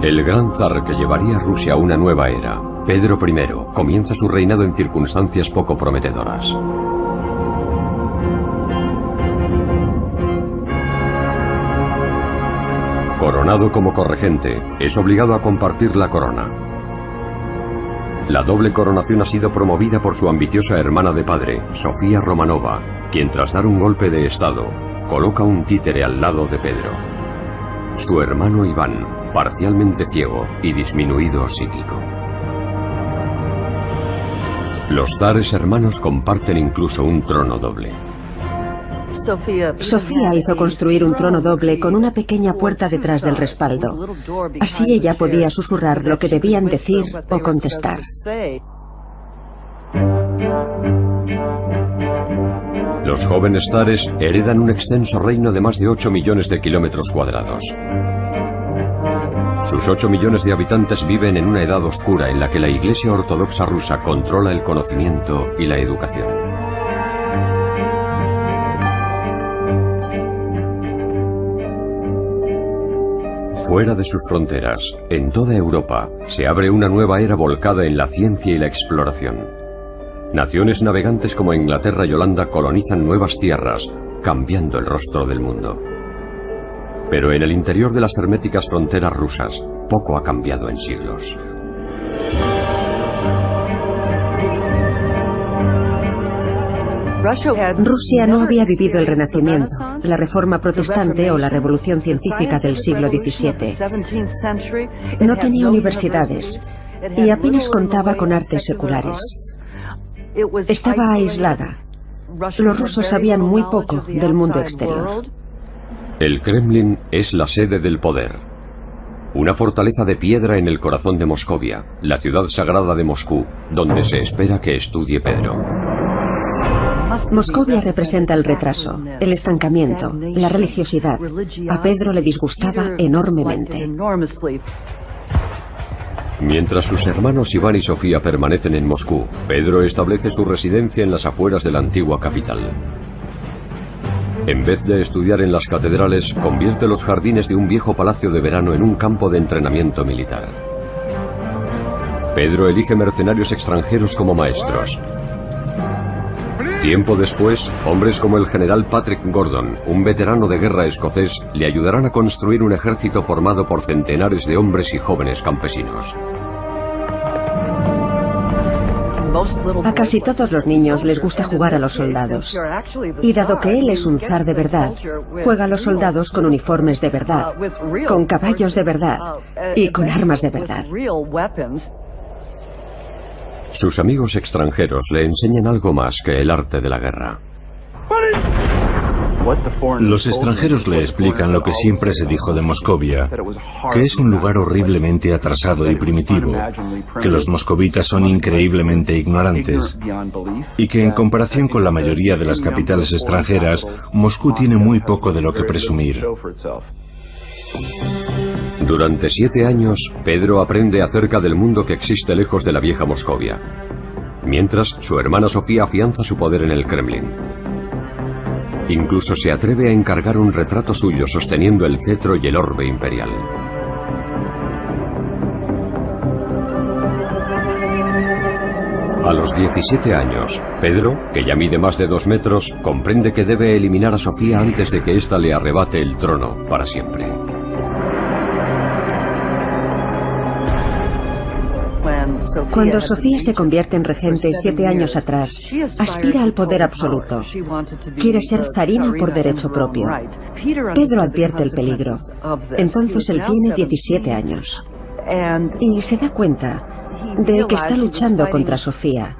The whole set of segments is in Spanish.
El gran zar que llevaría a Rusia a una nueva era, Pedro I, comienza su reinado en circunstancias poco prometedoras. Coronado como corregente, es obligado a compartir la corona. La doble coronación ha sido promovida por su ambiciosa hermana de padre, Sofía Romanova, quien tras dar un golpe de estado, coloca un títere al lado de Pedro. Su hermano Iván, parcialmente ciego y disminuido psíquico. Los zares hermanos comparten incluso un trono doble. Sofía hizo construir un trono doble con una pequeña puerta detrás del respaldo. Así ella podía susurrar lo que debían decir o contestar. Los jóvenes zares heredan un extenso reino de más de 8 millones de kilómetros cuadrados. Sus 8 millones de habitantes viven en una edad oscura en la que la Iglesia Ortodoxa rusa controla el conocimiento y la educación. Fuera de sus fronteras, en toda Europa, se abre una nueva era volcada en la ciencia y la exploración. Naciones navegantes como Inglaterra y Holanda colonizan nuevas tierras, cambiando el rostro del mundo. Pero en el interior de las herméticas fronteras rusas, poco ha cambiado en siglos. Rusia no había vivido el Renacimiento, la Reforma Protestante o la Revolución Científica del siglo XVII. No tenía universidades y apenas contaba con artes seculares. Estaba aislada. Los rusos sabían muy poco del mundo exterior. El Kremlin es la sede del poder. Una fortaleza de piedra en el corazón de Moscovia, la ciudad sagrada de Moscú, donde se espera que estudie Pedro. Moscovia representa el retraso, el estancamiento, la religiosidad. A Pedro le disgustaba enormemente. Mientras sus hermanos Iván y Sofía permanecen en Moscú, Pedro establece su residencia en las afueras de la antigua capital. En vez de estudiar en las catedrales, convierte los jardines de un viejo palacio de verano en un campo de entrenamiento militar. Pedro elige mercenarios extranjeros como maestros. Tiempo después, hombres como el general Patrick Gordon, un veterano de guerra escocés, le ayudarán a construir un ejército formado por centenares de hombres y jóvenes campesinos. A casi todos los niños les gusta jugar a los soldados. Y dado que él es un zar de verdad, juega a los soldados con uniformes de verdad, con caballos de verdad y con armas de verdad. Sus amigos extranjeros le enseñan algo más que el arte de la guerra. Los extranjeros le explican lo que siempre se dijo de Moscovia, que es un lugar horriblemente atrasado y primitivo, que los moscovitas son increíblemente ignorantes, y que en comparación con la mayoría de las capitales extranjeras, Moscú tiene muy poco de lo que presumir. Durante 7 años, Pedro aprende acerca del mundo que existe lejos de la vieja Moscovia. Mientras, su hermana Sofía afianza su poder en el Kremlin. Incluso se atreve a encargar un retrato suyo sosteniendo el cetro y el orbe imperial. A los 17 años, Pedro, que ya mide más de 2 metros, comprende que debe eliminar a Sofía antes de que ésta le arrebate el trono para siempre. Cuando Sofía se convierte en regente 7 años atrás, aspira al poder absoluto. Quiere ser zarina por derecho propio. Pedro advierte el peligro. Entonces él tiene 17 años. Y se da cuenta de que está luchando contra Sofía,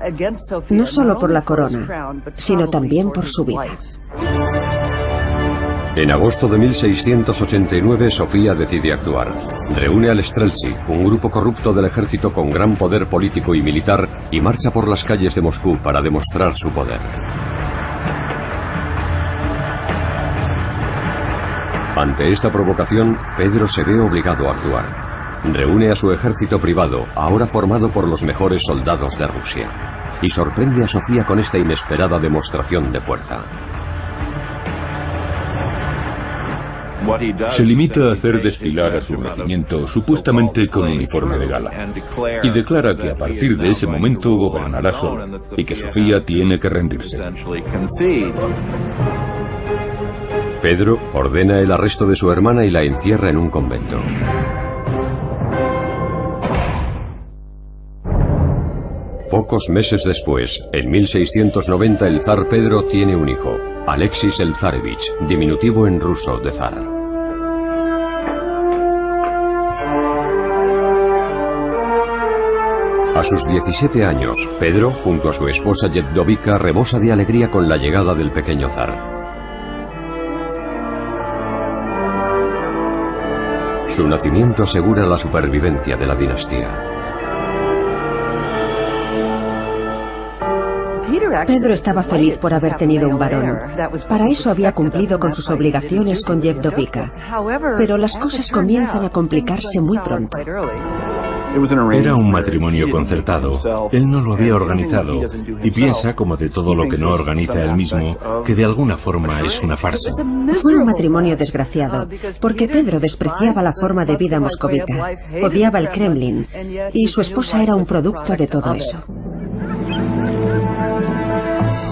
no solo por la corona, sino también por su vida. En agosto de 1689, Sofía decide actuar. Reúne al Streltsy, un grupo corrupto del ejército con gran poder político y militar, y marcha por las calles de Moscú para demostrar su poder. Ante esta provocación, Pedro se ve obligado a actuar. Reúne a su ejército privado, ahora formado por los mejores soldados de Rusia, y sorprende a Sofía con esta inesperada demostración de fuerza. Se limita a hacer desfilar a su regimiento supuestamente con uniforme de gala y declara que a partir de ese momento gobernará solo y que Sofía tiene que rendirse. Pedro ordena el arresto de su hermana y la encierra en un convento. Pocos meses después, en 1690, el zar Pedro tiene un hijo, Alexis el Zarevich, diminutivo en ruso de zar. A sus 17 años, Pedro, junto a su esposa Yevdovika, rebosa de alegría con la llegada del pequeño zar. Su nacimiento asegura la supervivencia de la dinastía. Pedro estaba feliz por haber tenido un varón. Para eso había cumplido con sus obligaciones con Yevdovika. Pero las cosas comienzan a complicarse muy pronto. Era un matrimonio concertado. Él no lo había organizado y piensa, como de todo lo que no organiza él mismo, que de alguna forma es una farsa. Fue un matrimonio desgraciado, porque Pedro despreciaba la forma de vida moscovita, odiaba el Kremlin, y su esposa era un producto de todo eso.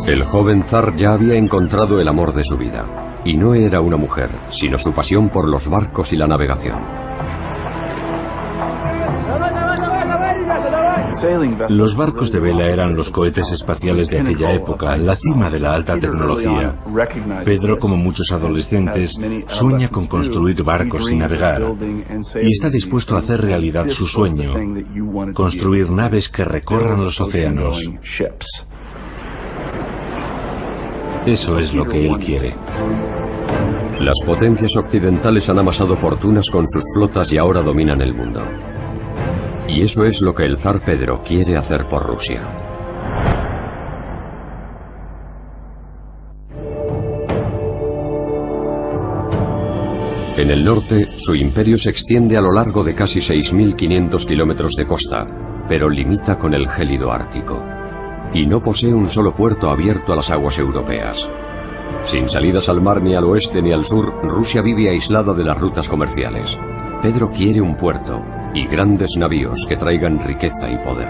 El joven zar ya había encontrado el amor de su vida, y no era una mujer, sino su pasión por los barcos y la navegación. Los barcos de vela eran los cohetes espaciales de aquella época, la cima de la alta tecnología. Pedro, como muchos adolescentes, sueña con construir barcos y navegar, y está dispuesto a hacer realidad su sueño, construir naves que recorran los océanos. Eso es lo que él quiere. Las potencias occidentales han amasado fortunas con sus flotas y ahora dominan el mundo. Y eso es lo que el zar Pedro quiere hacer por Rusia. En el norte, su imperio se extiende a lo largo de casi 6.500 kilómetros de costa, pero limita con el gélido Ártico. Y no posee un solo puerto abierto a las aguas europeas. Sin salidas al mar ni al oeste ni al sur, Rusia vive aislada de las rutas comerciales. Pedro quiere un puerto y grandes navíos que traigan riqueza y poder.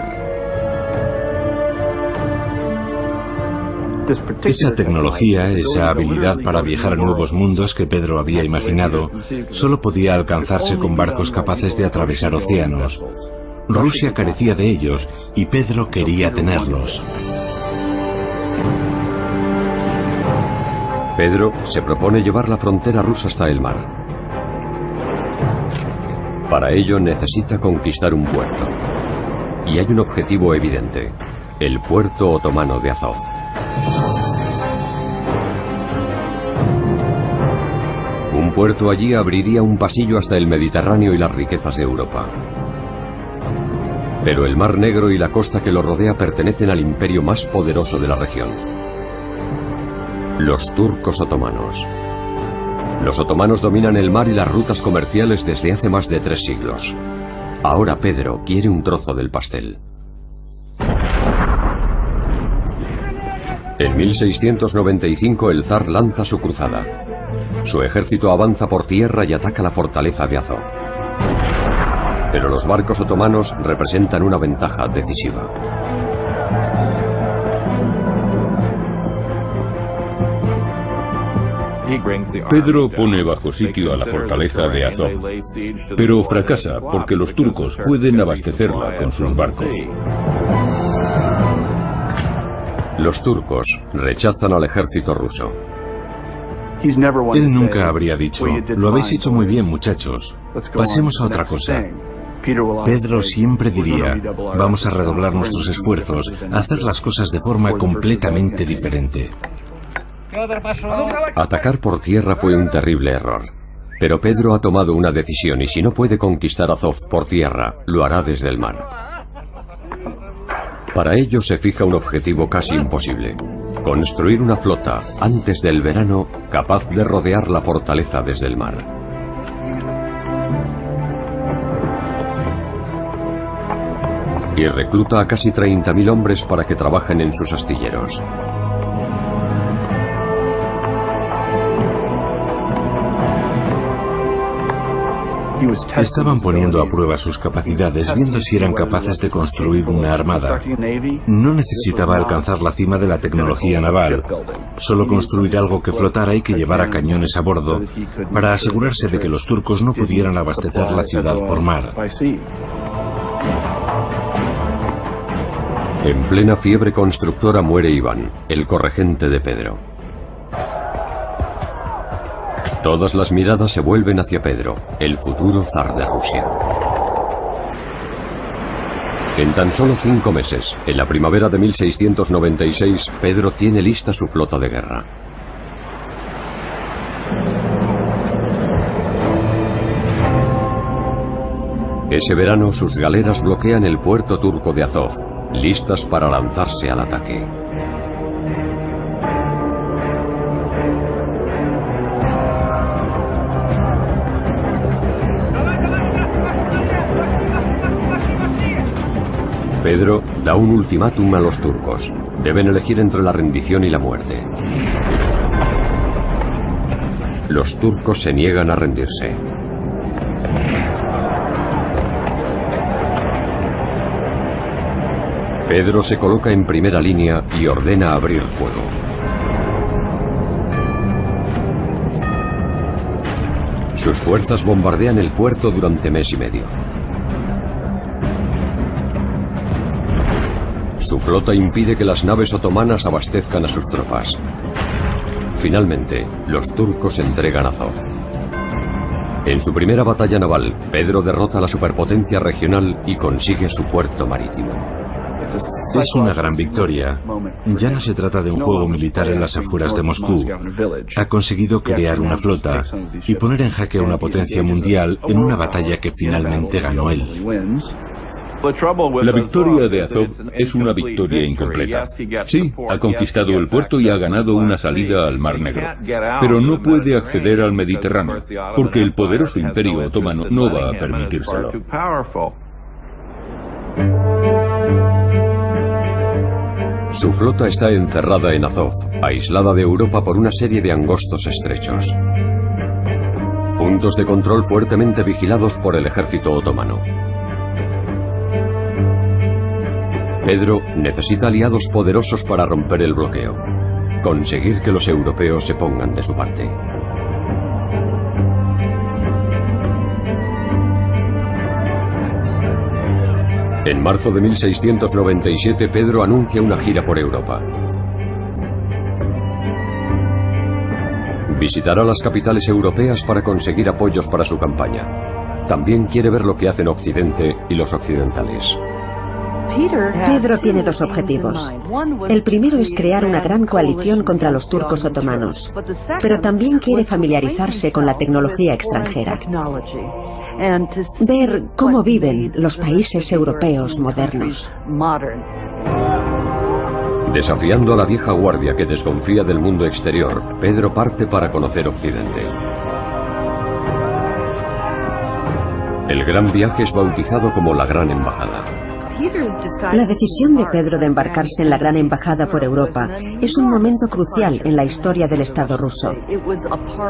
Esa tecnología, esa habilidad para viajar a nuevos mundos que Pedro había imaginado, solo podía alcanzarse con barcos capaces de atravesar océanos. Rusia carecía de ellos y Pedro quería tenerlos. Pedro se propone llevar la frontera rusa hasta el mar. Para ello necesita conquistar un puerto. Y hay un objetivo evidente: el puerto otomano de Azov. Un puerto allí abriría un pasillo hasta el Mediterráneo y las riquezas de Europa. Pero el Mar Negro y la costa que lo rodea pertenecen al imperio más poderoso de la región: los turcos otomanos. Los otomanos dominan el mar y las rutas comerciales desde hace más de 3 siglos. Ahora Pedro quiere un trozo del pastel. En 1695 el zar lanza su cruzada. Su ejército avanza por tierra y ataca la fortaleza de Azov. Pero los barcos otomanos representan una ventaja decisiva. Pedro pone bajo sitio a la fortaleza de Azov, pero fracasa porque los turcos pueden abastecerla con sus barcos. Los turcos rechazan al ejército ruso. Él nunca habría dicho: lo habéis hecho muy bien, muchachos, pasemos a otra cosa. Pedro siempre diría: vamos a redoblar nuestros esfuerzos, a hacer las cosas de forma completamente diferente. Atacar por tierra fue un terrible error. Pero Pedro ha tomado una decisión y si no puede conquistar Azov por tierra, lo hará desde el mar. Para ello se fija un objetivo casi imposible: construir una flota, antes del verano, capaz de rodear la fortaleza desde el mar. Y recluta a casi 30.000 hombres para que trabajen en sus astilleros. Estaban poniendo a prueba sus capacidades, viendo si eran capaces de construir una armada. No necesitaba alcanzar la cima de la tecnología naval, solo construir algo que flotara y que llevara cañones a bordo, para asegurarse de que los turcos no pudieran abastecer la ciudad por mar. En plena fiebre constructora muere Iván, el corregente de Pedro. Todas las miradas se vuelven hacia Pedro, el futuro zar de Rusia. En tan solo 5 meses, en la primavera de 1696, Pedro tiene lista su flota de guerra. Ese verano, sus galeras bloquean el puerto turco de Azov, listas para lanzarse al ataque. Pedro da un ultimátum a los turcos. Deben elegir entre la rendición y la muerte. Los turcos se niegan a rendirse. Pedro se coloca en primera línea y ordena abrir fuego. Sus fuerzas bombardean el puerto durante mes y medio. Su flota impide que las naves otomanas abastezcan a sus tropas. Finalmente, los turcos entregan Azov. En su primera batalla naval, Pedro derrota a la superpotencia regional y consigue su puerto marítimo. Es una gran victoria. Ya no se trata de un juego militar en las afueras de Moscú. Ha conseguido crear una flota y poner en jaque a una potencia mundial en una batalla que finalmente ganó él. La victoria de Azov es una victoria incompleta. Sí, ha conquistado el puerto y ha ganado una salida al Mar Negro, pero no puede acceder al Mediterráneo, porque el poderoso Imperio Otomano no va a permitírselo. Su flota está encerrada en Azov, aislada de Europa por una serie de angostos estrechos. Puntos de control fuertemente vigilados por el ejército otomano. Pedro necesita aliados poderosos para romper el bloqueo, conseguir que los europeos se pongan de su parte. En marzo de 1697, Pedro anuncia una gira por Europa. Visitará las capitales europeas para conseguir apoyos para su campaña. También quiere ver lo que hacen Occidente y los occidentales. Pedro tiene 2 objetivos. El primero es crear una gran coalición contra los turcos otomanos, pero también quiere familiarizarse con la tecnología extranjera. Ver cómo viven los países europeos modernos. Desafiando a la vieja guardia que desconfía del mundo exterior, Pedro parte para conocer Occidente. El gran viaje es bautizado como la Gran Embajada. La decisión de Pedro de embarcarse en la Gran Embajada por Europa es un momento crucial en la historia del Estado ruso.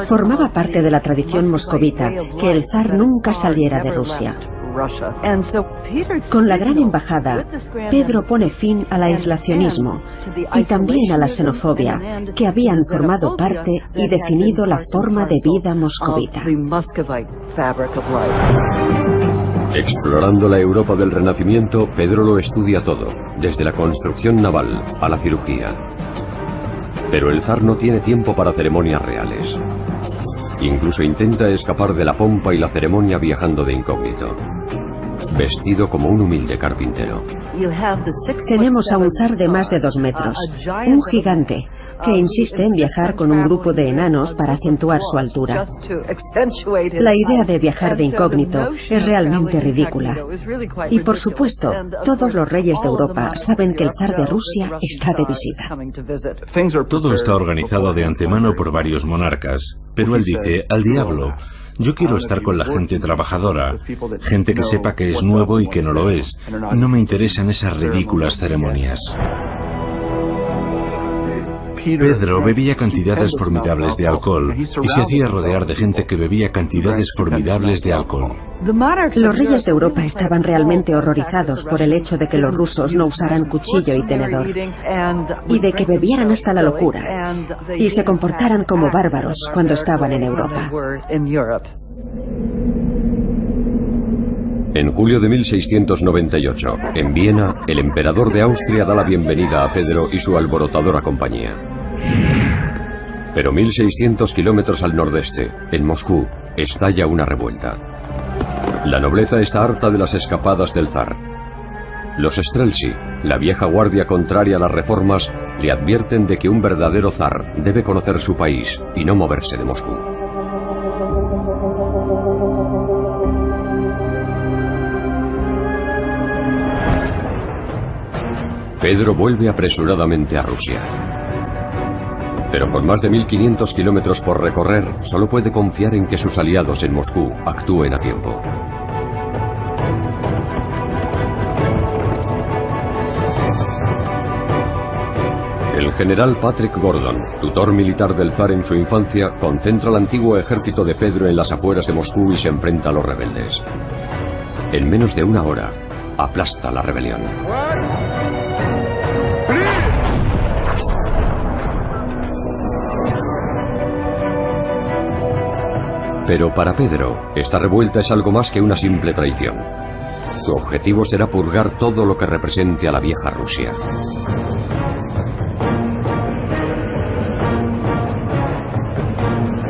Formaba parte de la tradición moscovita que el zar nunca saliera de Rusia. Con la Gran Embajada, Pedro pone fin al aislacionismo y también a la xenofobia, que habían formado parte y definido la forma de vida moscovita. Explorando la Europa del Renacimiento, Pedro lo estudia todo, desde la construcción naval a la cirugía. Pero el zar no tiene tiempo para ceremonias reales. Incluso intenta escapar de la pompa y la ceremonia viajando de incógnito, vestido como un humilde carpintero. Tenemos a un zar de más de 2 metros, un gigante, que insiste en viajar con un grupo de enanos para acentuar su altura. La idea de viajar de incógnito es realmente ridícula. Y por supuesto, todos los reyes de Europa saben que el zar de Rusia está de visita. Todo está organizado de antemano por varios monarcas, pero él dice, al diablo. Yo quiero estar con la gente trabajadora, gente que sepa que es nuevo y que no lo es. No me interesan esas ridículas ceremonias. Pedro bebía cantidades formidables de alcohol y se hacía rodear de gente que bebía cantidades formidables de alcohol. Los reyes de Europa estaban realmente horrorizados por el hecho de que los rusos no usaran cuchillo y tenedor, y de que bebieran hasta la locura, y se comportaran como bárbaros cuando estaban en Europa. En julio de 1698, en Viena, el emperador de Austria da la bienvenida a Pedro y su alborotadora compañía. Pero 1600 kilómetros al nordeste, en Moscú, estalla una revuelta. La nobleza está harta de las escapadas del zar. Los Streltsy, la vieja guardia contraria a las reformas, le advierten de que un verdadero zar debe conocer su país y no moverse de Moscú. Pedro vuelve apresuradamente a Rusia. Pero con más de 1500 kilómetros por recorrer, solo puede confiar en que sus aliados en Moscú actúen a tiempo. El general Patrick Gordon, tutor militar del zar en su infancia, concentra el antiguo ejército de Pedro en las afueras de Moscú y se enfrenta a los rebeldes. En menos de una hora, aplasta la rebelión. Pero para Pedro, esta revuelta es algo más que una simple traición. Su objetivo será purgar todo lo que represente a la vieja Rusia.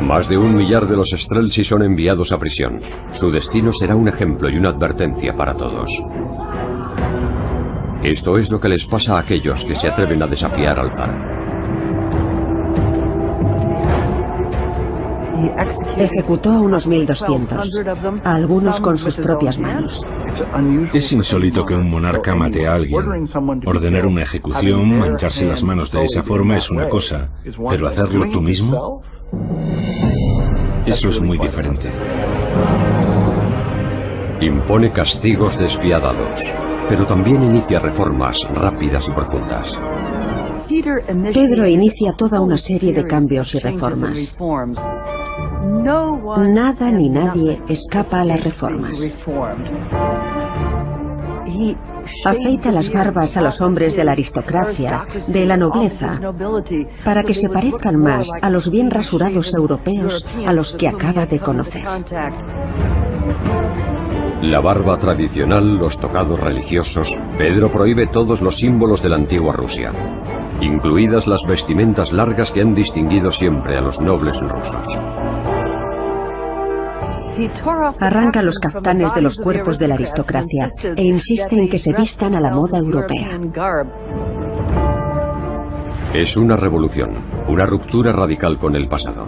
Más de 1 millar de los Streltsy son enviados a prisión. Su destino será un ejemplo y una advertencia para todos. Esto es lo que les pasa a aquellos que se atreven a desafiar al zar. Ejecutó a unos 1200, a algunos con sus propias manos. Es insólito que un monarca mate a alguien. Ordenar una ejecución, mancharse las manos de esa forma es una cosa, pero hacerlo tú mismo, eso es muy diferente. Impone castigos despiadados, pero también inicia reformas rápidas y profundas. Pedro inicia toda una serie de cambios y reformas. Nada ni nadie escapa a las reformas. Afeita las barbas a los hombres de la aristocracia, de la nobleza, para que se parezcan más a los bien rasurados europeos a los que acaba de conocer. La barba tradicional, los tocados religiosos, Pedro prohíbe todos los símbolos de la antigua Rusia, incluidas las vestimentas largas que han distinguido siempre a los nobles rusos. Arranca los caftanes de los cuerpos de la aristocracia e insiste en que se vistan a la moda europea. Es una revolución, una ruptura radical con el pasado.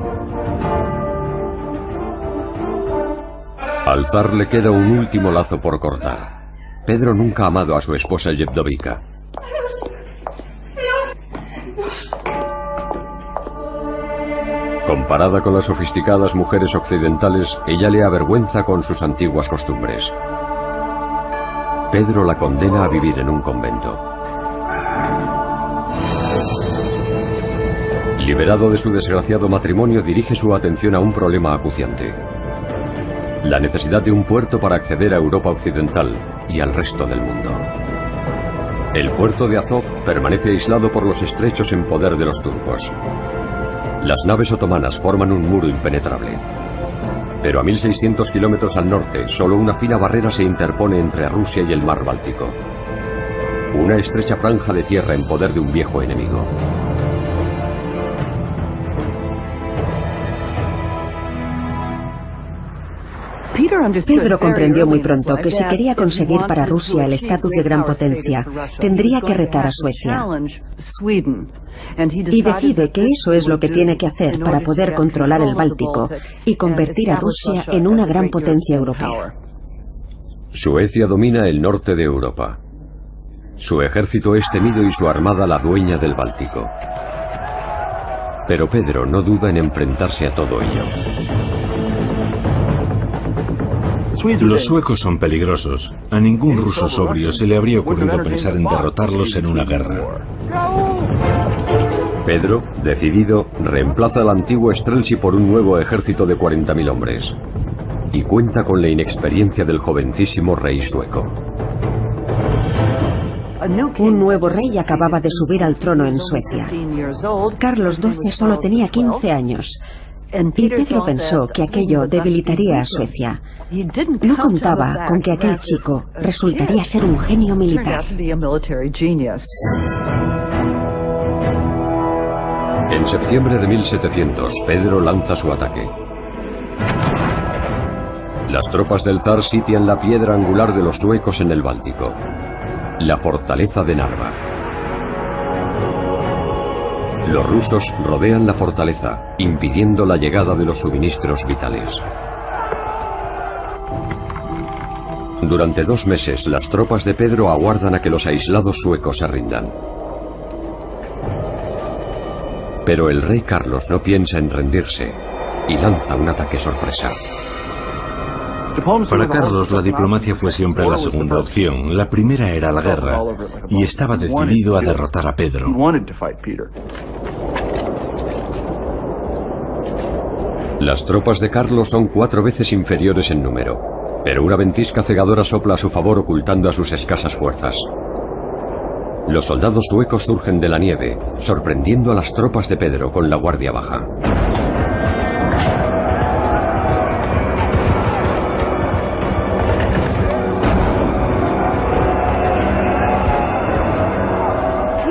Al zar le queda un último lazo por cortar. Pedro nunca ha amado a su esposa Yevdovica. Comparada con las sofisticadas mujeres occidentales, ella le avergüenza con sus antiguas costumbres. Pedro la condena a vivir en un convento. Liberado de su desgraciado matrimonio, dirige su atención a un problema acuciante: la necesidad de un puerto para acceder a Europa occidental y al resto del mundo. El puerto de Azov permanece aislado por los estrechos en poder de los turcos. Las naves otomanas forman un muro impenetrable. Pero a 1600 kilómetros al norte, solo una fina barrera se interpone entre Rusia y el mar Báltico. Una estrecha franja de tierra en poder de un viejo enemigo. Pedro comprendió muy pronto que si quería conseguir para Rusia el estatus de gran potencia, tendría que retar a Suecia. Y decide que eso es lo que tiene que hacer para poder controlar el Báltico y convertir a Rusia en una gran potencia europea. Suecia domina el norte de Europa. Su ejército es temido y su armada la dueña del Báltico. Pero Pedro no duda en enfrentarse a todo ello. Los suecos son peligrosos. A ningún ruso sobrio se le habría ocurrido pensar en derrotarlos en una guerra. Pedro, decidido, reemplaza al antiguo Streltsy por un nuevo ejército de 40.000 hombres. Y cuenta con la inexperiencia del jovencísimo rey sueco. Un nuevo rey acababa de subir al trono en Suecia. Carlos XII solo tenía 15 años. Y Pedro pensó que aquello debilitaría a Suecia. No contaba con que aquel chico resultaría ser un genio militar. En septiembre de 1700, Pedro lanza su ataque. Las tropas del zar sitian la piedra angular de los suecos en el Báltico, la fortaleza de Narva. Los rusos rodean la fortaleza, impidiendo la llegada de los suministros vitales. Durante 2 meses, las tropas de Pedro aguardan a que los aislados suecos se rindan. Pero el rey Carlos no piensa en rendirse y lanza un ataque sorpresa. Para Carlos, la diplomacia fue siempre la segunda opción. La primera era la guerra, y estaba decidido a derrotar a Pedro. Las tropas de Carlos son 4 veces inferiores en número, pero una ventisca cegadora sopla a su favor ocultando a sus escasas fuerzas. Los soldados suecos surgen de la nieve, sorprendiendo a las tropas de Pedro con la guardia baja.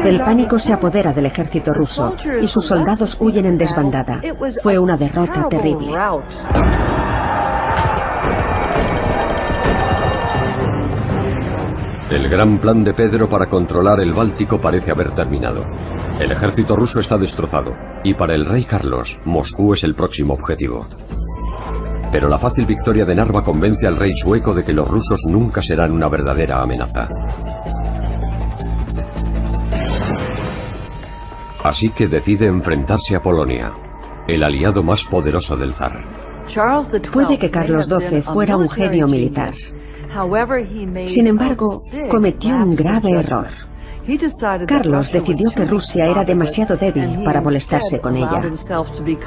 El pánico se apodera del ejército ruso y sus soldados huyen en desbandada. Fue una derrota terrible. El gran plan de Pedro para controlar el Báltico parece haber terminado. El ejército ruso está destrozado, y para el rey Carlos, Moscú es el próximo objetivo. Pero la fácil victoria de Narva convence al rey sueco de que los rusos nunca serán una verdadera amenaza. Así que decide enfrentarse a Polonia, el aliado más poderoso del zar. Puede que Carlos XII fuera un genio militar. Sin embargo, cometió un grave error. Carlos decidió que Rusia era demasiado débil para molestarse con ella,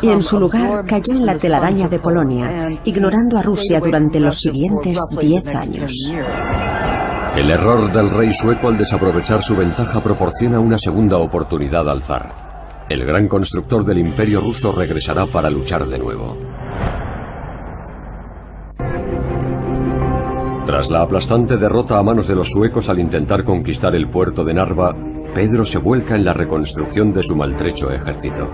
y en su lugar cayó en la telaraña de Polonia, ignorando a Rusia durante los siguientes 10 años. El error del rey sueco al desaprovechar su ventaja proporciona una segunda oportunidad al zar. El gran constructor del imperio ruso regresará para luchar de nuevo. Tras la aplastante derrota a manos de los suecos al intentar conquistar el puerto de Narva, Pedro se vuelca en la reconstrucción de su maltrecho ejército.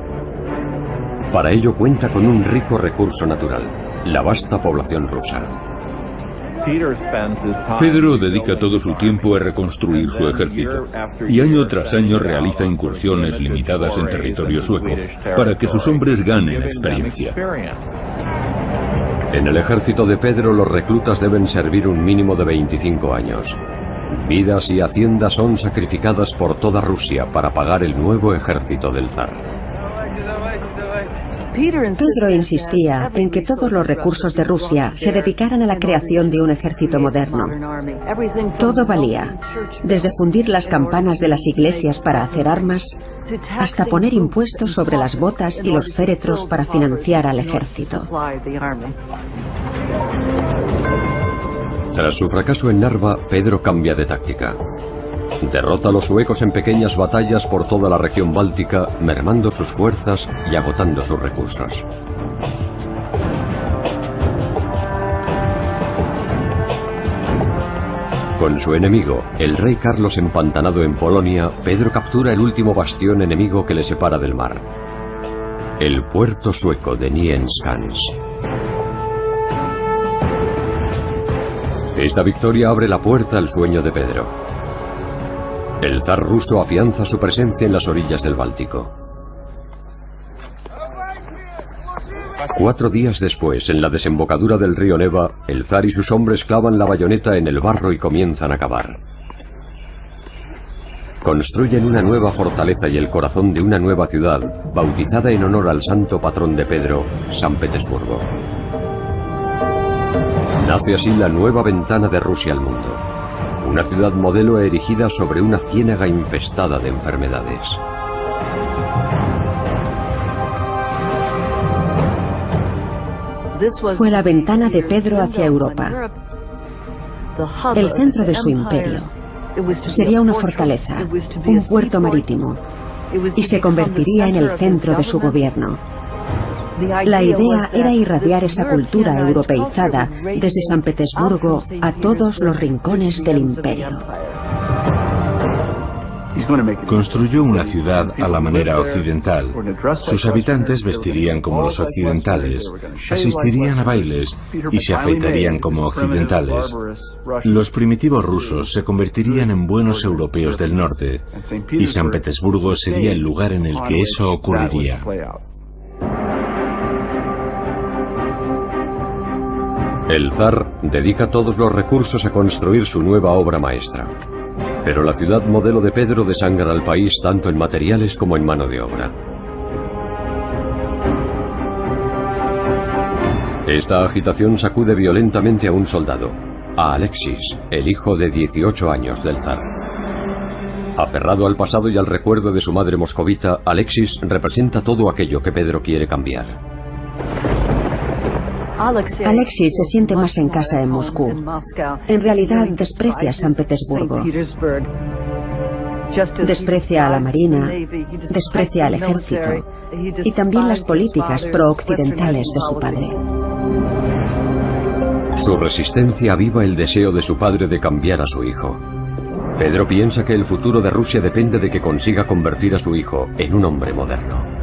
Para ello cuenta con un rico recurso natural, la vasta población rusa. Pedro dedica todo su tiempo a reconstruir su ejército y año tras año realiza incursiones limitadas en territorio sueco para que sus hombres ganen experiencia. En el ejército de Pedro los reclutas deben servir un mínimo de 25 años. Vidas y haciendas son sacrificadas por toda Rusia para pagar el nuevo ejército del zar. Pedro insistía en que todos los recursos de Rusia se dedicaran a la creación de un ejército moderno. Todo valía, desde fundir las campanas de las iglesias para hacer armas, hasta poner impuestos sobre las botas y los féretros para financiar al ejército. Tras su fracaso en Narva, Pedro cambia de táctica. Derrota a los suecos en pequeñas batallas por toda la región báltica, mermando sus fuerzas y agotando sus recursos. Con su enemigo, el rey Carlos empantanado en Polonia, Pedro captura el último bastión enemigo que le separa del mar: el puerto sueco de Nyenskans. Esta victoria abre la puerta al sueño de Pedro. El zar ruso afianza su presencia en las orillas del Báltico. 4 días después, en la desembocadura del río Neva, el zar y sus hombres clavan la bayoneta en el barro y comienzan a cavar. Construyen una nueva fortaleza y el corazón de una nueva ciudad, bautizada en honor al santo patrón de Pedro, San Petersburgo. Nace así la nueva ventana de Rusia al mundo. Una ciudad modelo erigida sobre una ciénaga infestada de enfermedades. Fue la ventana de Pedro hacia Europa, el centro de su imperio. Sería una fortaleza, un puerto marítimo, y se convertiría en el centro de su gobierno. La idea era irradiar esa cultura europeizada desde San Petersburgo a todos los rincones del imperio. Construyó una ciudad a la manera occidental. Sus habitantes vestirían como los occidentales, asistirían a bailes y se afeitarían como occidentales. Los primitivos rusos se convertirían en buenos europeos del norte, y San Petersburgo sería el lugar en el que eso ocurriría. El zar dedica todos los recursos a construir su nueva obra maestra. Pero la ciudad modelo de Pedro desangra al país tanto en materiales como en mano de obra. Esta agitación sacude violentamente a un soldado, a Alexis, el hijo de 18 años del zar. Aferrado al pasado y al recuerdo de su madre moscovita, Alexis representa todo aquello que Pedro quiere cambiar. Alexis se siente más en casa en Moscú. En realidad desprecia San Petersburgo. Desprecia a la marina, desprecia al ejército y también las políticas pro-occidentales de su padre. Su resistencia aviva el deseo de su padre de cambiar a su hijo. Pedro piensa que el futuro de Rusia depende de que consiga convertir a su hijo en un hombre moderno.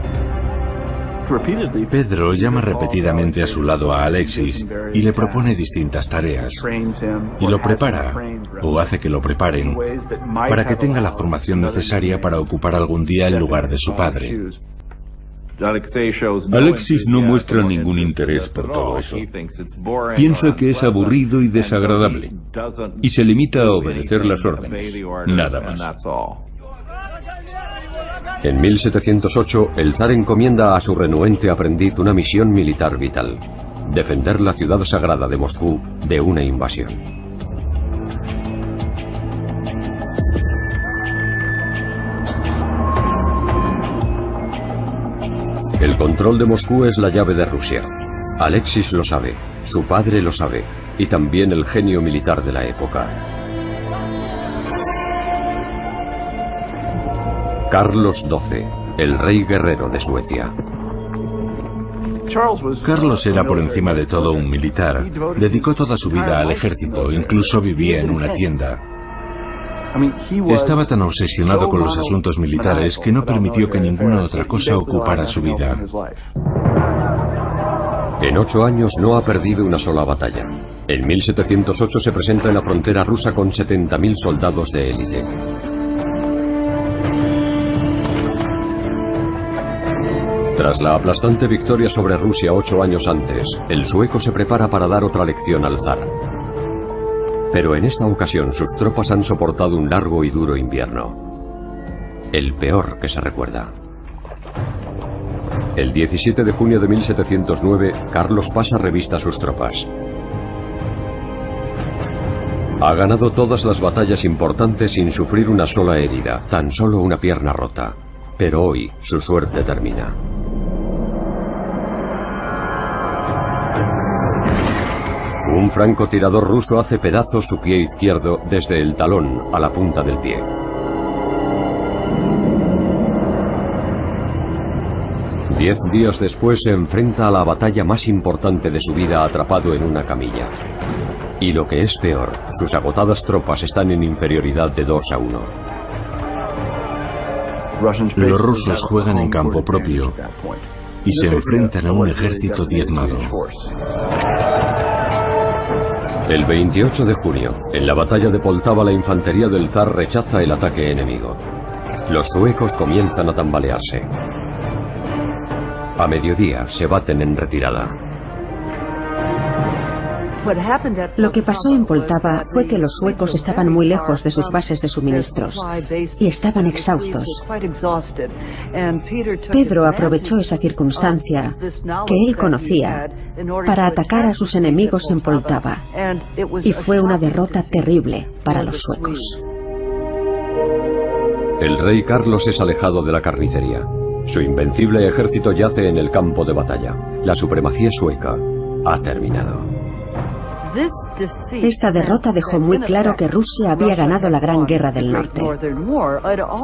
Pedro llama repetidamente a su lado a Alexis y le propone distintas tareas. Y lo prepara, o hace que lo preparen, para que tenga la formación necesaria para ocupar algún día el lugar de su padre. Alexis no muestra ningún interés por todo eso. Piensa que es aburrido y desagradable, y se limita a obedecer las órdenes, nada más. En 1708, el zar encomienda a su renuente aprendiz una misión militar vital: defender la ciudad sagrada de Moscú de una invasión. El control de Moscú es la llave de Rusia. Alexis lo sabe, su padre lo sabe, y también el genio militar de la época. Carlos XII, el rey guerrero de Suecia. Carlos era por encima de todo un militar. Dedicó toda su vida al ejército, incluso vivía en una tienda. Estaba tan obsesionado con los asuntos militares que no permitió que ninguna otra cosa ocupara su vida. En 8 años no ha perdido una sola batalla. En 1708 se presenta en la frontera rusa con 70.000 soldados de élite. Tras la aplastante victoria sobre Rusia 8 años antes, el sueco se prepara para dar otra lección al zar. Pero en esta ocasión sus tropas han soportado un largo y duro invierno. El peor que se recuerda. El 17 de junio de 1709, Carlos pasa revista a sus tropas. Ha ganado todas las batallas importantes sin sufrir una sola herida, tan solo una pierna rota. Pero hoy su suerte termina. Un francotirador ruso hace pedazos su pie izquierdo desde el talón a la punta del pie. Diez días después se enfrenta a la batalla más importante de su vida atrapado en una camilla. Y lo que es peor, sus agotadas tropas están en inferioridad de 2-1. Los rusos juegan en campo propio y se enfrentan a un ejército diezmado. El 28 de junio, en la batalla de Poltava, la infantería del zar rechaza el ataque enemigo. Los suecos comienzan a tambalearse. A mediodía se baten en retirada. Lo que pasó en Poltava fue que los suecos estaban muy lejos de sus bases de suministros y estaban exhaustos. Pedro aprovechó esa circunstancia que él conocía para atacar a sus enemigos en Poltava, y fue una derrota terrible para los suecos. El rey Carlos es alejado de la carnicería. Su invencible ejército yace en el campo de batalla. La supremacía sueca ha terminado. Esta derrota dejó muy claro que Rusia había ganado la Gran Guerra del Norte.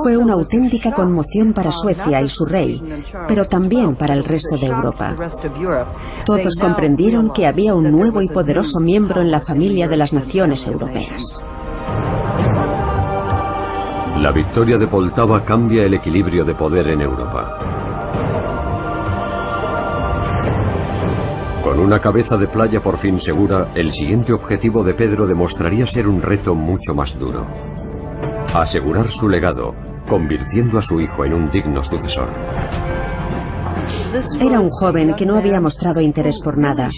Fue una auténtica conmoción para Suecia y su rey, pero también para el resto de Europa. Todos comprendieron que había un nuevo y poderoso miembro en la familia de las naciones europeas. La victoria de Poltava cambia el equilibrio de poder en Europa. Con una cabeza de playa por fin segura, el siguiente objetivo de Pedro demostraría ser un reto mucho más duro: asegurar su legado, convirtiendo a su hijo en un digno sucesor. Era un joven que no había mostrado interés por nada,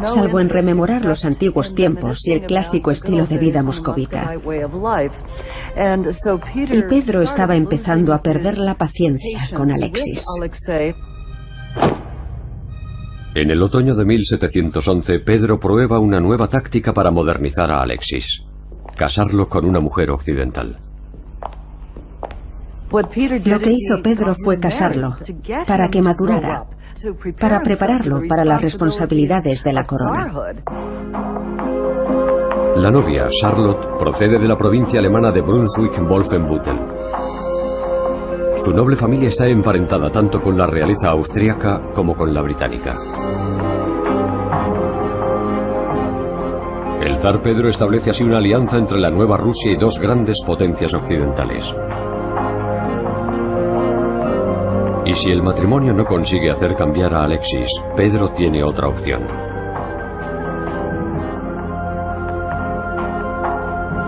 salvo en rememorar los antiguos tiempos y el clásico estilo de vida moscovita. Y Pedro estaba empezando a perder la paciencia con Alexis. En el otoño de 1711, Pedro prueba una nueva táctica para modernizar a Alexis: casarlo con una mujer occidental. Lo que hizo Pedro fue casarlo, para que madurara, para prepararlo para las responsabilidades de la corona. La novia, Charlotte, procede de la provincia alemana de Brunswick-Wolfenbüttel. Su noble familia está emparentada tanto con la realeza austríaca como con la británica. El zar Pedro establece así una alianza entre la nueva Rusia y dos grandes potencias occidentales. Y si el matrimonio no consigue hacer cambiar a Alexis, Pedro tiene otra opción: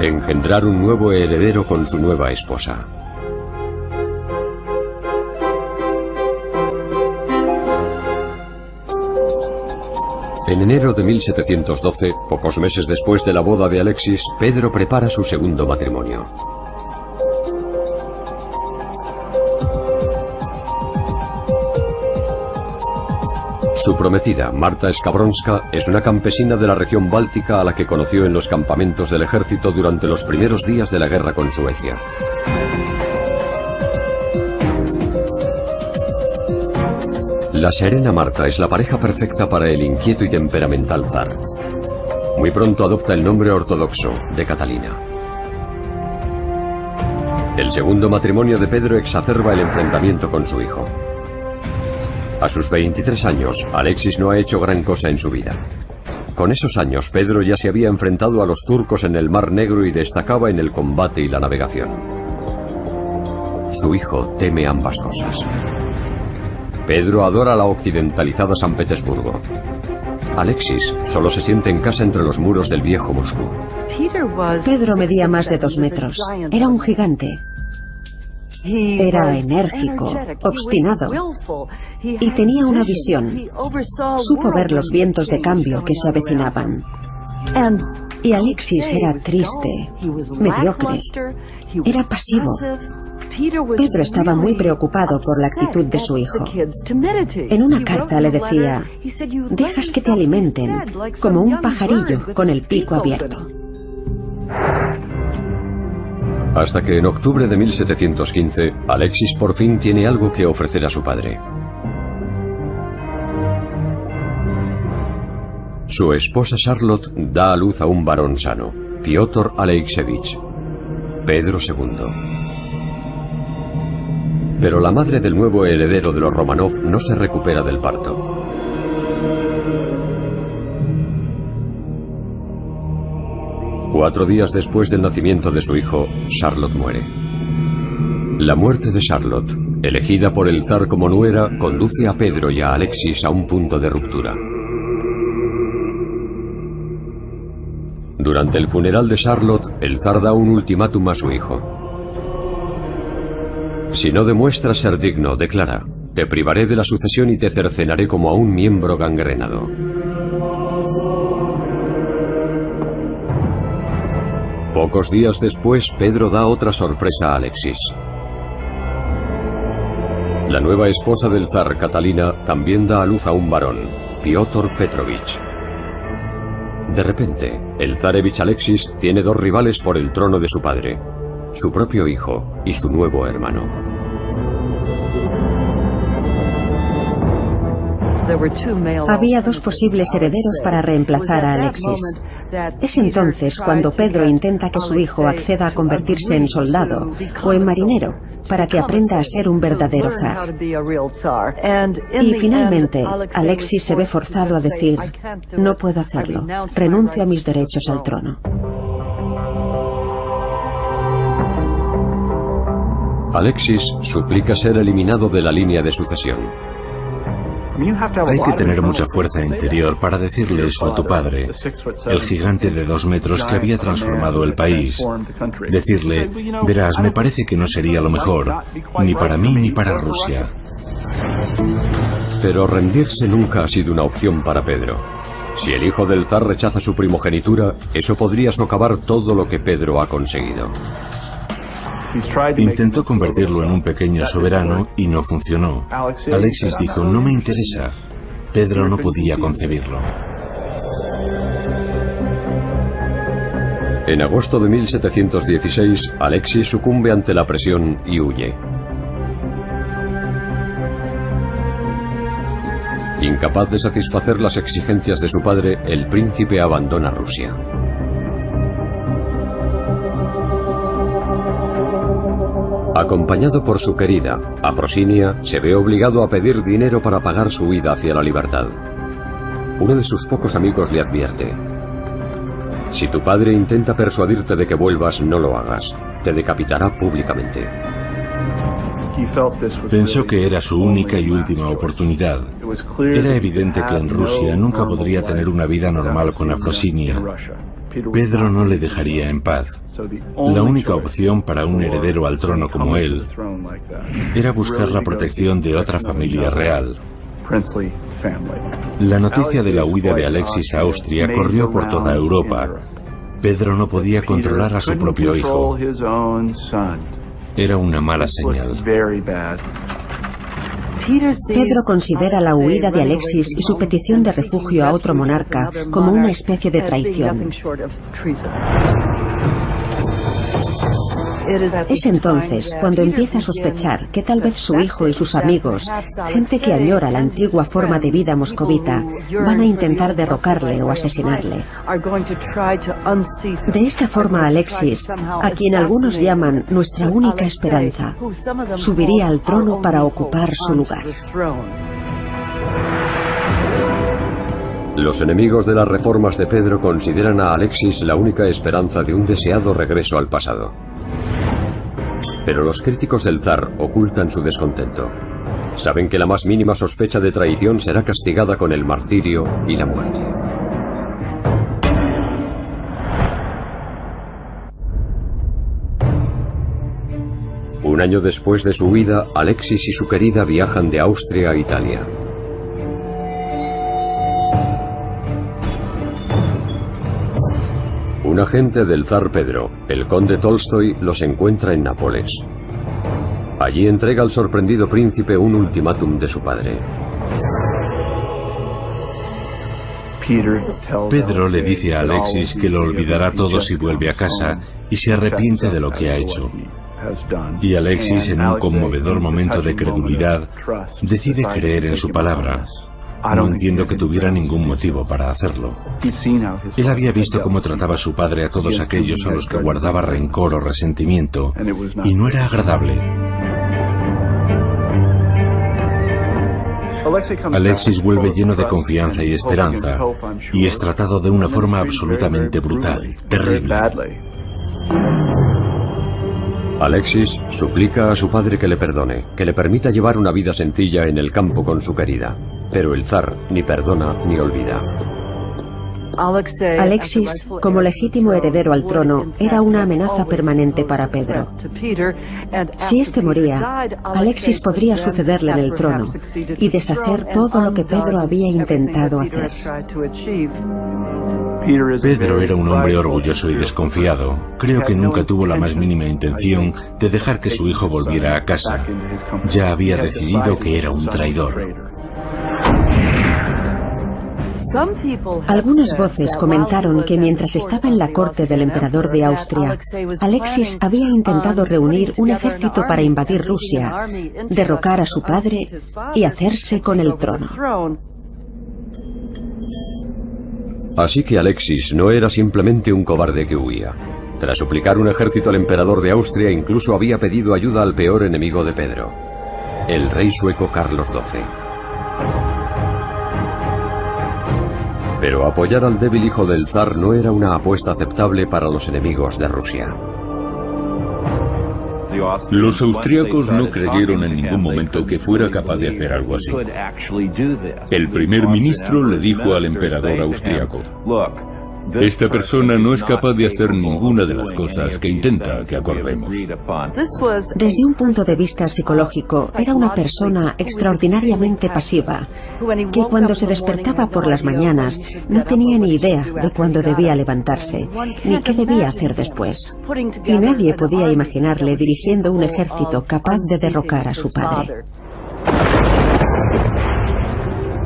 engendrar un nuevo heredero con su nueva esposa. En enero de 1712, pocos meses después de la boda de Alexis, Pedro prepara su segundo matrimonio. Su prometida, Marta Skabronska, es una campesina de la región báltica a la que conoció en los campamentos del ejército durante los primeros días de la guerra con Suecia. La serena Marta es la pareja perfecta para el inquieto y temperamental zar. Muy pronto adopta el nombre ortodoxo de Catalina. El segundo matrimonio de Pedro exacerba el enfrentamiento con su hijo. A sus 23 años, Alexis no ha hecho gran cosa en su vida. Con esos años, Pedro ya se había enfrentado a los turcos en el Mar Negro y destacaba en el combate y la navegación. Su hijo teme ambas cosas. Pedro adora la occidentalizada San Petersburgo. Alexis solo se siente en casa entre los muros del viejo Moscú. Pedro medía más de 2 metros. Era un gigante. Era enérgico, obstinado, y tenía una visión. Supo ver los vientos de cambio que se avecinaban. Y Alexis era triste, mediocre, era pasivo. Pedro estaba muy preocupado por la actitud de su hijo. En una carta le decía: dejas que te alimenten, como un pajarillo con el pico abierto. Hasta que en octubre de 1715, Alexis por fin tiene algo que ofrecer a su padre. Su esposa Charlotte da a luz a un varón sano, Piotr Alexeyevich, Pedro II. Pero la madre del nuevo heredero de los Romanov no se recupera del parto. Cuatro días después del nacimiento de su hijo, Charlotte muere. La muerte de Charlotte, elegida por el zar como nuera, conduce a Pedro y a Alexis a un punto de ruptura. Durante el funeral de Charlotte, el zar da un ultimátum a su hijo. Si no demuestras ser digno, declara, te privaré de la sucesión y te cercenaré como a un miembro gangrenado. Pocos días después, Pedro da otra sorpresa a Alexis. La nueva esposa del zar, Catalina, también da a luz a un varón, Piotr Petrovich. De repente, el zarevich Alexis tiene dos rivales por el trono de su padre, su propio hijo y su nuevo hermano. Había dos posibles herederos para reemplazar a Alexis. Es entonces cuando Pedro intenta que su hijo acceda a convertirse en soldado o en marinero para que aprenda a ser un verdadero zar. Y finalmente, Alexis se ve forzado a decir: no puedo hacerlo, renuncio a mis derechos al trono. Alexis suplica ser eliminado de la línea de sucesión. Hay que tener mucha fuerza interior para decirle eso a tu padre, el gigante de 2 metros que había transformado el país. Decirle: verás, me parece que no sería lo mejor, ni para mí ni para Rusia. Pero rendirse nunca ha sido una opción para Pedro. Si el hijo del zar rechaza su primogenitura, eso podría socavar todo lo que Pedro ha conseguido. Intentó convertirlo en un pequeño soberano y no funcionó. Alexis dijo: no me interesa. Pedro no podía concebirlo. En agosto de 1716, Alexis sucumbe ante la presión y huye. Incapaz de satisfacer las exigencias de su padre, el príncipe abandona Rusia. Acompañado por su querida, Afrosinia, se ve obligado a pedir dinero para pagar su huida hacia la libertad. Uno de sus pocos amigos le advierte: si tu padre intenta persuadirte de que vuelvas, no lo hagas. Te decapitará públicamente. Pensó que era su única y última oportunidad. Era evidente que en Rusia nunca podría tener una vida normal con Afrosinia. Pedro no le dejaría en paz. La única opción para un heredero al trono como él era buscar la protección de otra familia real. La noticia de la huida de Alexis a Austria corrió por toda Europa. Pedro no podía controlar a su propio hijo. Era una mala señal. Pedro considera la huida de Alexis y su petición de refugio a otro monarca como una especie de traición. Es entonces cuando empieza a sospechar que tal vez su hijo y sus amigos, gente que añora la antigua forma de vida moscovita, van a intentar derrocarle o asesinarle. De esta forma, Alexis, a quien algunos llaman nuestra única esperanza, subiría al trono para ocupar su lugar. Los enemigos de las reformas de Pedro consideran a Alexis la única esperanza de un deseado regreso al pasado. Pero los críticos del zar ocultan su descontento. Saben que la más mínima sospecha de traición será castigada con el martirio y la muerte. Un año después de su huida, Alexis y su querida viajan de Austria a Italia. Un agente del zar Pedro, el conde Tolstoy, los encuentra en Nápoles. Allí entrega al sorprendido príncipe un ultimátum de su padre. Pedro le dice a Alexis que lo olvidará todo si vuelve a casa y se arrepiente de lo que ha hecho. Y Alexis, en un conmovedor momento de credulidad, decide creer en su palabra. No entiendo que tuviera ningún motivo para hacerlo. Él había visto cómo trataba su padre a todos aquellos a los que guardaba rencor o resentimiento, y no era agradable. Alexis vuelve lleno de confianza y esperanza, y es tratado de una forma absolutamente brutal, terrible. Alexis suplica a su padre que le perdone, que le permita llevar una vida sencilla en el campo con su querida. Pero el zar ni perdona ni olvida. Alexis, como legítimo heredero al trono, era una amenaza permanente para Pedro. Si éste moría, Alexis podría sucederle en el trono y deshacer todo lo que Pedro había intentado hacer. Pedro era un hombre orgulloso y desconfiado. Creo que nunca tuvo la más mínima intención de dejar que su hijo volviera a casa. Ya había decidido que era un traidor. Algunas voces comentaron que mientras estaba en la corte del emperador de Austria, Alexis había intentado reunir un ejército para invadir Rusia, derrocar a su padre y hacerse con el trono. Así que Alexis no era simplemente un cobarde que huía. Tras suplicar un ejército al emperador de Austria, incluso había pedido ayuda al peor enemigo de Pedro, el rey sueco Carlos XII. Pero apoyar al débil hijo del zar no era una apuesta aceptable para los enemigos de Rusia. Los austríacos no creyeron en ningún momento que fuera capaz de hacer algo así. El primer ministro le dijo al emperador austríaco: esta persona no es capaz de hacer ninguna de las cosas que intenta que acordemos. Desde un punto de vista psicológico, era una persona extraordinariamente pasiva, que cuando se despertaba por las mañanas no tenía ni idea de cuándo debía levantarse, ni qué debía hacer después. Y nadie podía imaginarle dirigiendo un ejército capaz de derrocar a su padre.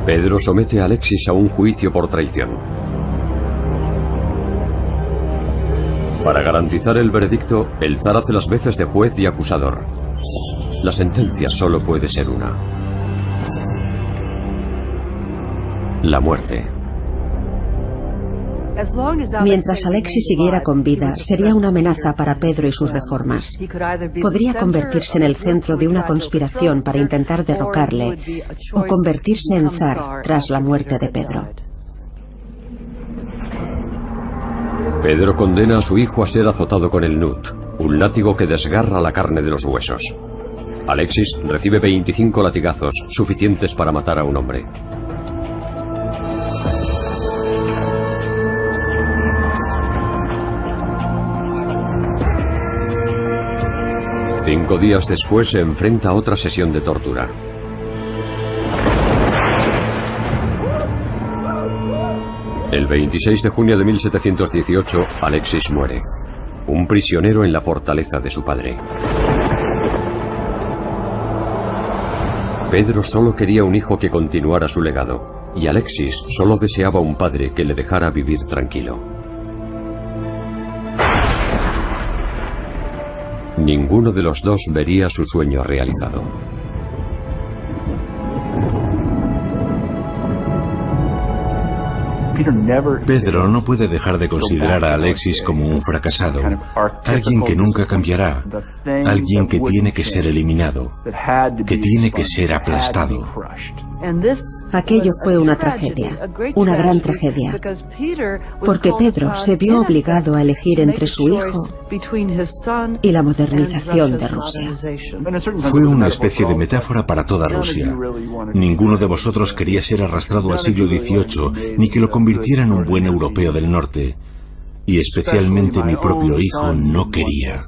Pedro somete a Alexis a un juicio por traición. Para garantizar el veredicto, el zar hace las veces de juez y acusador. La sentencia solo puede ser una: la muerte. Mientras Alexis siguiera con vida, sería una amenaza para Pedro y sus reformas. Podría convertirse en el centro de una conspiración para intentar derrocarle, o convertirse en zar tras la muerte de Pedro. Pedro condena a su hijo a ser azotado con el nut, un látigo que desgarra la carne de los huesos. Alexis recibe 25 latigazos, suficientes para matar a un hombre. Cinco días después se enfrenta a otra sesión de tortura. El 26 de junio de 1718, Alexis muere, un prisionero en la fortaleza de su padre. Pedro solo quería un hijo que continuara su legado, y Alexis solo deseaba un padre que le dejara vivir tranquilo. Ninguno de los dos vería su sueño realizado. Pedro no puede dejar de considerar a Alexis como un fracasado, alguien que nunca cambiará, alguien que tiene que ser eliminado, que tiene que ser aplastado. Aquello fue una tragedia, una gran tragedia, porque Pedro se vio obligado a elegir entre su hijo y la modernización de Rusia. Fue una especie de metáfora para toda Rusia. Ninguno de vosotros quería ser arrastrado al siglo XVIII, ni que lo convirtiera en un buen europeo del norte. Y especialmente mi propio hijo no quería.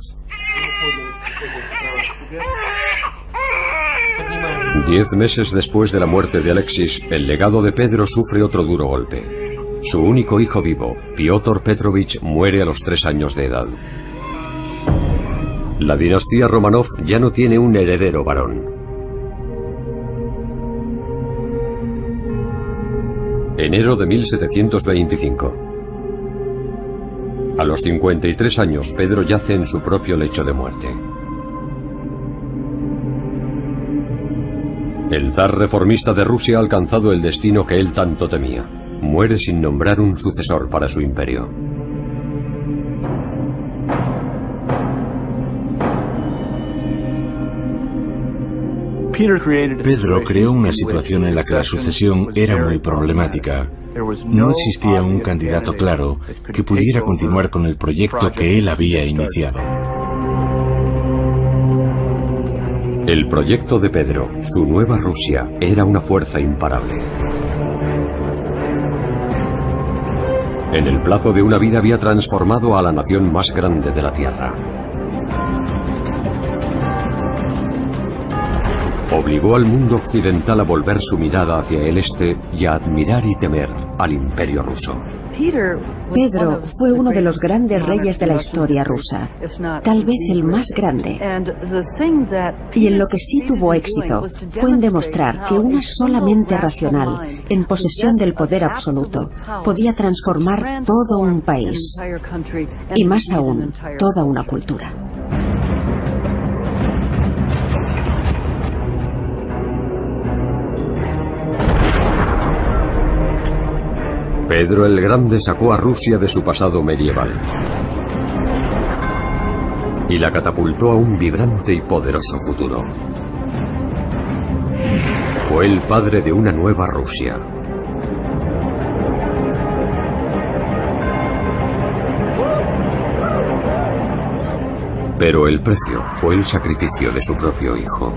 10 meses después de la muerte de Alexis, el legado de Pedro sufre otro duro golpe. Su único hijo vivo, Piotr Petrovich, muere a los 3 años de edad. La dinastía Romanov ya no tiene un heredero varón. Enero de 1725. A los 53 años, Pedro yace en su propio lecho de muerte. El zar reformista de Rusia ha alcanzado el destino que él tanto temía. Muere sin nombrar un sucesor para su imperio. Pedro creó una situación en la que la sucesión era muy problemática. No existía un candidato claro que pudiera continuar con el proyecto que él había iniciado. El proyecto de Pedro, su nueva Rusia, era una fuerza imparable. En el plazo de una vida había transformado a la nación más grande de la Tierra. Obligó al mundo occidental a volver su mirada hacia el este y a admirar y temer al Imperio ruso. Pedro fue uno de los grandes reyes de la historia rusa, tal vez el más grande. Y en lo que sí tuvo éxito fue en demostrar que una sola mente racional, en posesión del poder absoluto, podía transformar todo un país, y más aún, toda una cultura. Pedro el Grande sacó a Rusia de su pasado medieval y la catapultó a un vibrante y poderoso futuro. Fue el padre de una nueva Rusia. Pero el precio fue el sacrificio de su propio hijo.